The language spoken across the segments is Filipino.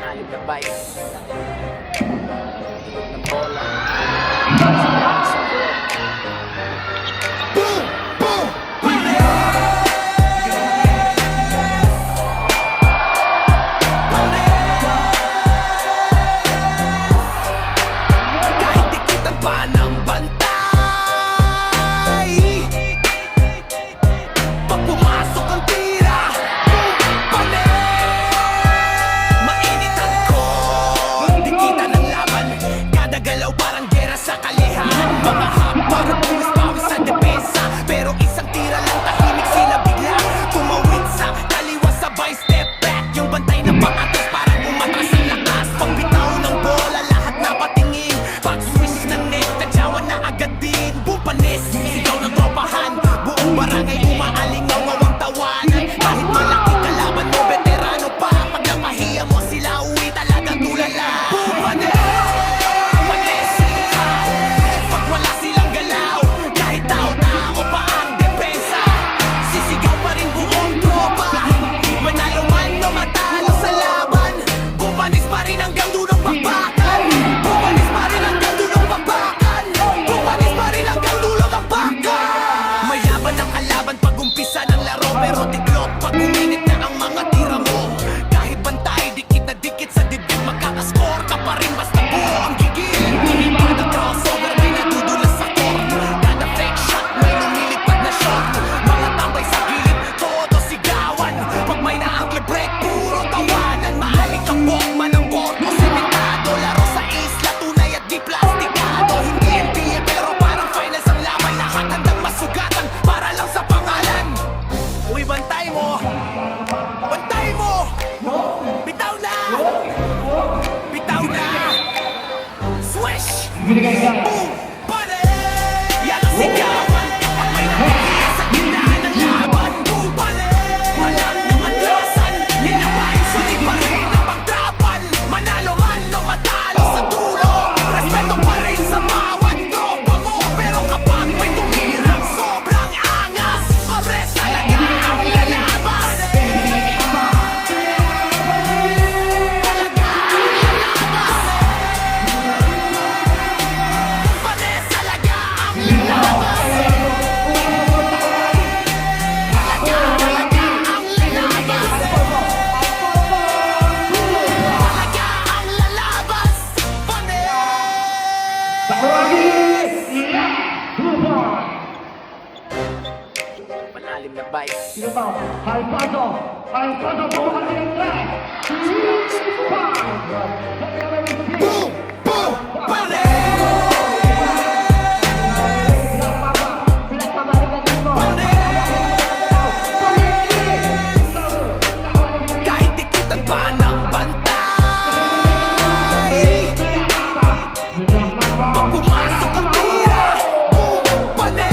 Panalim na vice ng bola. Boom! Boom! Kahit dikitan pa ng bantay, pag pumasok ang tira, mainit ang core. Dikitan ang laban, kada galaw parang gera sa kalihan. Mga hapar, buwis-pawis sa depensa, pero isang tira lang tahimik sila bigla tumawid sa kaliwa, sabay step back. Yung bantay na pangatas parang umatras ang lakas. Pagbitaw ng bola lahat napatingin, pag-swish ng net tadyawan na agad din. Bumpanis, sigaw ng tropahan, buong barangay umaalingaw ang tawanan. Kahit malaki kalaban mo, veterano pa, pag napahiya mo sila uwi talagang tulala. Bumpanis! Pag wala silang galaw, kahit tao-tao pa ang depensa, sisigaw pa rin buong tropa. Manalo man o matalo sa laban, bumpanis pa rin hanggang dulong bakbakan. Bumpanis pa rin hanggang dulong bakbakan. Bumpanis pa rin hanggang dulong bakbakan. Mayaban ang kalaban pag umpisa ng laro, pero tiklop pag uminit na ang mga tira mo. Kahit bantay, dikit na dikit sa dibdib, magkakascore ka pa rin basta buo ang gigil. Kada crossover may nadudulas sa court, kada fake shot may lumilipad na shot. Mga tambay sa gilid, todo sigawan, pag may na-angle break, puro tawanan. Mahaling kapok man ang korpo, sementado, laro sa isla, tunay at di plastikado. Hindi NBA pero parang finals ang laban, lahat handang masugatan para lang sa pangalan. Uy, bantay mo! Bantay mo! Bitaw na! Bitaw na! Swish! Boom! Pare! Yan ang sigawan kapag may nakikita sa gitnaan ng laban. Boom! Pare! Walang umatrasan, linabahin sulit pa rin ang pagtrapan. Manalo man o matalo sa dulo, respeto pa rin sa bawat tropa mo. Pero kapag may tumirang sobrang angas, pabres talaga ang lalabas. Pabres talaga ang lalabas. Talaga ang lalabas. Talaga ang lalabas. Panalim na vice. Boom! Boom! Pare! Kahit dikitan pa ng bantay, pag pumasok ang tira, boom! Pare!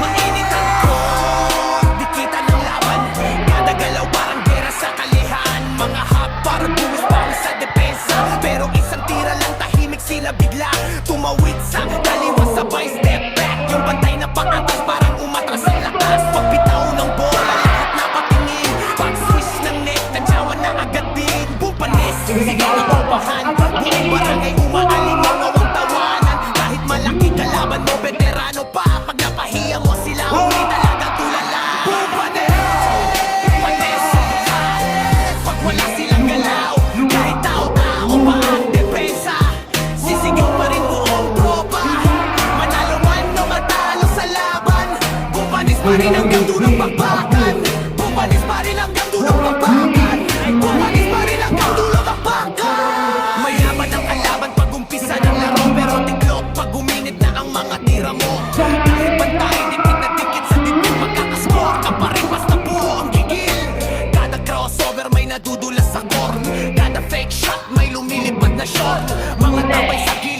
Mainit ang core, dikitan ng laban, kada galaw parang gera sa kalihan. Mga hapar, buwis-pawis sa depensa, pero isang tira lang tahimik sila bigla tumawid sa kaliwa, sabay step back. Yung bantay na pangatas parang umatras ang lakas. Pagbitaw ng bola lahat napatingin, pag-swish ng net tadyawan na agad din. Bumpanis, sigaw ng tropahan, buong barangay umaalingaw ang tawanan. Kahit malaki kalaban mo, veterano pa, pag napahiya mo sila uwi talagang tulala. Bumpanis! Bumpanis! Pag wala silang galaw, kahit tao-tao pa ang depensa, sisigaw pa rin buong tropa. Manalo man o matalo sa laban, bumpanis pa rin hanggang dulong bakbakan. Bumpanis pa rin hanggang dulong bakbakan. Bumpanis pa rin hanggang dulong bakbakan. Mayaman ang kalaban pag umpisa ng laro, pero tiklop pag uminit na ang mga tira mo. Kahit bantay, dikit na dikit sa dibdib, magkakascore ka pa rin basta buo ang gigil. Kada crossover may nadudulas sa court, kada fake shot may lumilipad na shot. Mga tambay sa gilid,